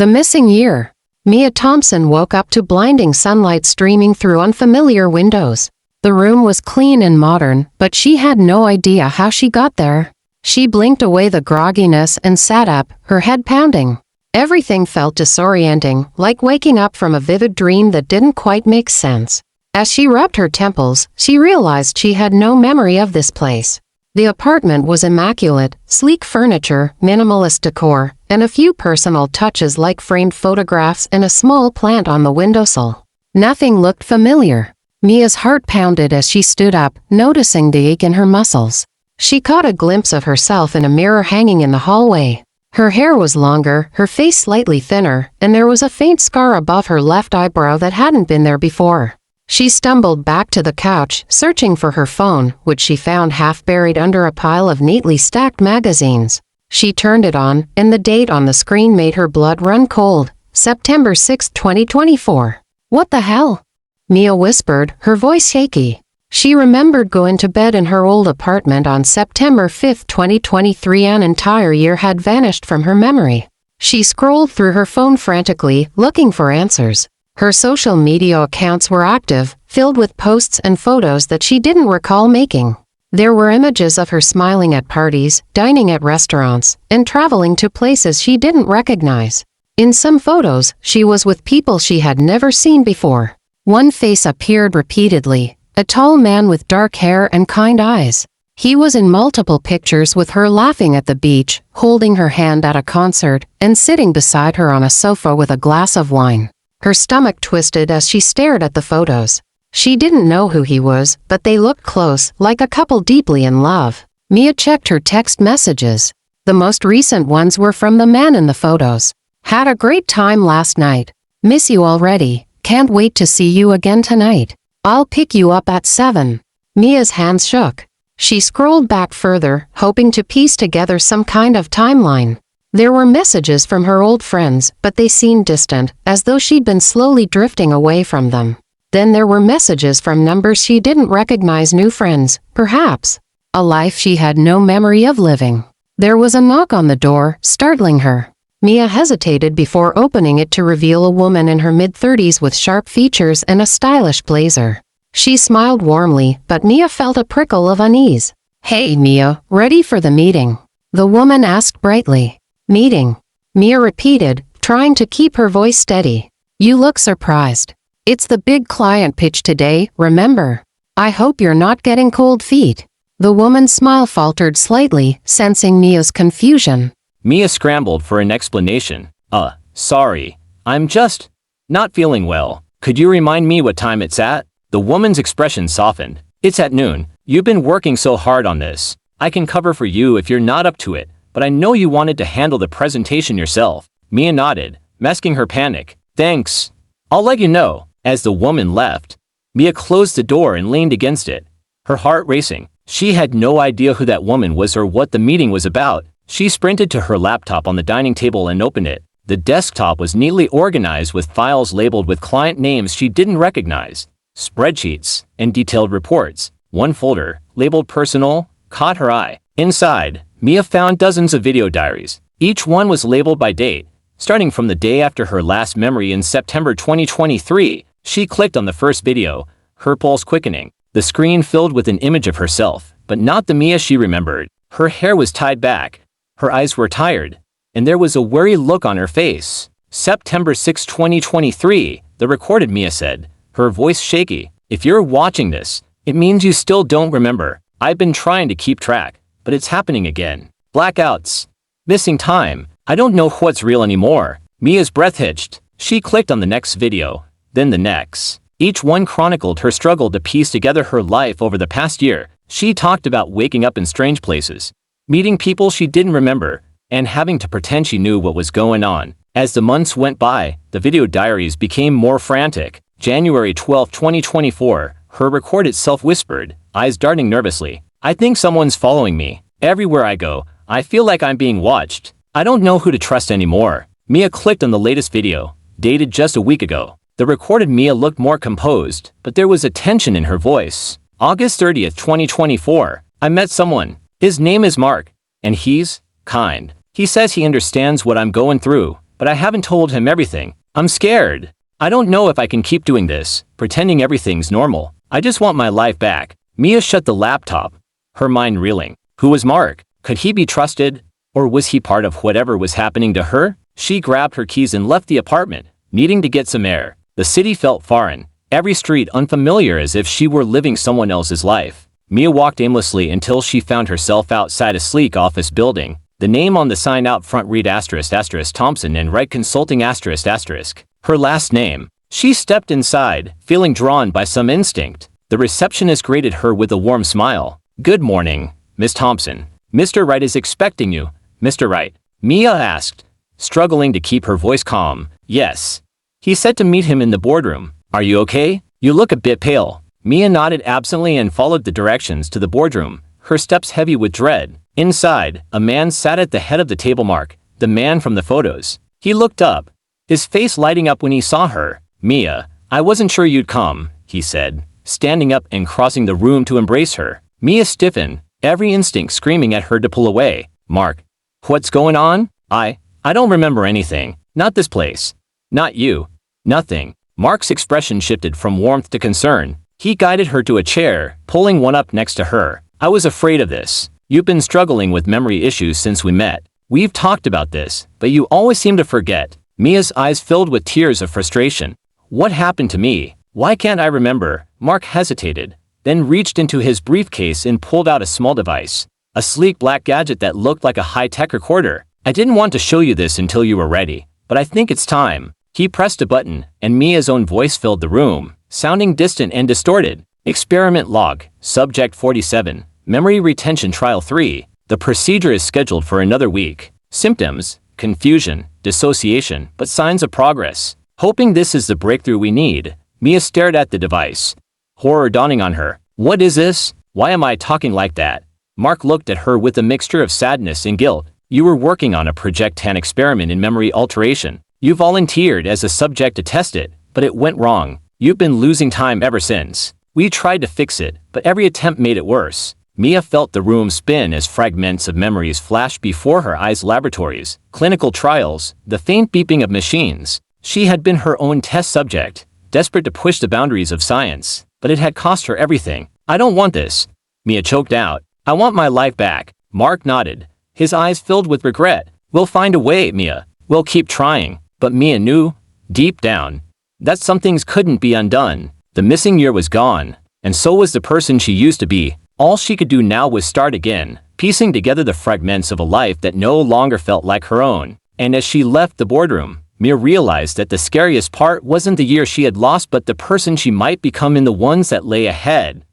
The missing year. Mia Thompson woke up to blinding sunlight streaming through unfamiliar windows. The room was clean and modern, but she had no idea how she got there. She blinked away the grogginess and sat up, her head pounding. Everything felt disorienting, like waking up from a vivid dream that didn't quite make sense. As she rubbed her temples, she realized she had no memory of this place. The apartment was immaculate, sleek furniture, minimalist decor, and a few personal touches like framed photographs and a small plant on the windowsill. Nothing looked familiar. Mia's heart pounded as she stood up, noticing the ache in her muscles. She caught a glimpse of herself in a mirror hanging in the hallway. Her hair was longer, her face slightly thinner, and there was a faint scar above her left eyebrow that hadn't been there before. She stumbled back to the couch, searching for her phone, which she found half buried under a pile of neatly stacked magazines. She turned it on, and the date on the screen made her blood run cold. September 6, 2024. What the hell? Mia whispered, her voice shaky. She remembered going to bed in her old apartment on September 5, 2023. An entire year had vanished from her memory. She scrolled through her phone frantically, looking for answers. Her social media accounts were active, filled with posts and photos that she didn't recall making. There were images of her smiling at parties, dining at restaurants, and traveling to places she didn't recognize. In some photos, she was with people she had never seen before. One face appeared repeatedly, a tall man with dark hair and kind eyes. He was in multiple pictures with her laughing at the beach, holding her hand at a concert, and sitting beside her on a sofa with a glass of wine. Her stomach twisted as she stared at the photos. She didn't know who he was, but they looked close, like a couple deeply in love. Mia checked her text messages. The most recent ones were from the man in the photos. Had a great time last night. Miss you already. Can't wait to see you again tonight. I'll pick you up at 7. Mia's hands shook. She scrolled back further, hoping to piece together some kind of timeline. There were messages from her old friends, but they seemed distant, as though she'd been slowly drifting away from them. Then there were messages from numbers she didn't recognize, new friends, perhaps. A life she had no memory of living. There was a knock on the door, startling her. Mia hesitated before opening it to reveal a woman in her mid-30s with sharp features and a stylish blazer. She smiled warmly, but Mia felt a prickle of unease. "Hey Mia, ready for the meeting?" the woman asked brightly. "Meeting?" Mia repeated, trying to keep her voice steady. "You look surprised. It's the big client pitch today, remember? I hope you're not getting cold feet." The woman's smile faltered slightly, sensing Mia's confusion. Mia scrambled for an explanation. Sorry. I'm just not feeling well. Could you remind me what time it's at?" The woman's expression softened. "It's at noon. You've been working so hard on this. I can cover for you if you're not up to it, but I know you wanted to handle the presentation yourself." Mia nodded, masking her panic. "Thanks. I'll let you know." As the woman left, Mia closed the door and leaned against it, her heart racing. She had no idea who that woman was or what the meeting was about. She sprinted to her laptop on the dining table and opened it. The desktop was neatly organized with files labeled with client names she didn't recognize, spreadsheets, and detailed reports. One folder, labeled Personal, caught her eye. Inside, Mia found dozens of video diaries. Each one was labeled by date, starting from the day after her last memory in September 2023. She clicked on the first video, her pulse quickening. The screen filled with an image of herself, but not the Mia she remembered. Her hair was tied back, her eyes were tired, and there was a worried look on her face. "September 6, 2023, the recorded Mia said, her voice shaky. "If you're watching this, it means you still don't remember. I've been trying to keep track, but it's happening again. Blackouts. Missing time. I don't know what's real anymore." Mia's breath hitched. She clicked on the next video, then the next. Each one chronicled her struggle to piece together her life over the past year. She talked about waking up in strange places, meeting people she didn't remember, and having to pretend she knew what was going on. As the months went by, the video diaries became more frantic. January 12, 2024, her recorded self whispered, eyes darting nervously. "I think someone's following me. Everywhere I go, I feel like I'm being watched. I don't know who to trust anymore." Mia clicked on the latest video, dated just a week ago. The recorded Mia looked more composed, but there was a tension in her voice. August 30th, 2024, "I met someone. His name is Mark, and he's kind. He says he understands what I'm going through, but I haven't told him everything. I'm scared. I don't know if I can keep doing this, pretending everything's normal. I just want my life back. Mia shut the laptop, her mind reeling. Who was Mark? Could he be trusted? Or was he part of whatever was happening to her? She grabbed her keys and left the apartment, needing to get some air. The city felt foreign, every street unfamiliar, as if she were living someone else's life. Mia walked aimlessly until she found herself outside a sleek office building. The name on the sign out front read *** Thompson and Wright Consulting ***. Her last name. She stepped inside, feeling drawn by some instinct. The receptionist greeted her with a warm smile. "Good morning, Miss Thompson. Mr. Wright is expecting you." "Mr. Wright?" Mia asked, struggling to keep her voice calm. "Yes. He said to meet him in the boardroom. Are you okay? You look a bit pale." Mia nodded absently and followed the directions to the boardroom, her steps heavy with dread. Inside, a man sat at the head of the table. Mark, the man from the photos. He looked up, his face lighting up when he saw her. "Mia, I wasn't sure you'd come," he said, standing up and crossing the room to embrace her. Mia stiffened, every instinct screaming at her to pull away. "Mark, what's going on?" I don't remember anything. Not this place. Not you. Nothing." Mark's expression shifted from warmth to concern. He guided her to a chair, pulling one up next to her. "I was afraid of this. You've been struggling with memory issues since we met. We've talked about this, but you always seem to forget." Mia's eyes filled with tears of frustration. "What happened to me? Why can't I remember?" Mark hesitated, then reached into his briefcase and pulled out a small device, a sleek black gadget that looked like a high-tech recorder. "I didn't want to show you this until you were ready, but I think it's time." He pressed a button, and Mia's own voice filled the room, sounding distant and distorted. "Experiment log, subject 47, memory retention trial 3. The procedure is scheduled for another week. Symptoms, confusion, dissociation, but signs of progress. Hoping this is the breakthrough we need." Mia stared at the device, horror dawning on her. "What is this? Why am I talking like that?" Mark looked at her with a mixture of sadness and guilt. "You were working on a Project 10 experiment in memory alteration. You volunteered as a subject to test it, but it went wrong. You've been losing time ever since. We tried to fix it, but every attempt made it worse." Mia felt the room spin as fragments of memories flashed before her eyes. Laboratories, clinical trials, the faint beeping of machines. She had been her own test subject, desperate to push the boundaries of science, but it had cost her everything. "I don't want this," Mia choked out. "I want my life back." Mark nodded, his eyes filled with regret. "We'll find a way, Mia. We'll keep trying." But Mia knew, deep down, that some things couldn't be undone. The missing year was gone, and so was the person she used to be. All she could do now was start again, piecing together the fragments of a life that no longer felt like her own. And as she left the boardroom, Mia realized that the scariest part wasn't the year she had lost, but the person she might become in the ones that lay ahead.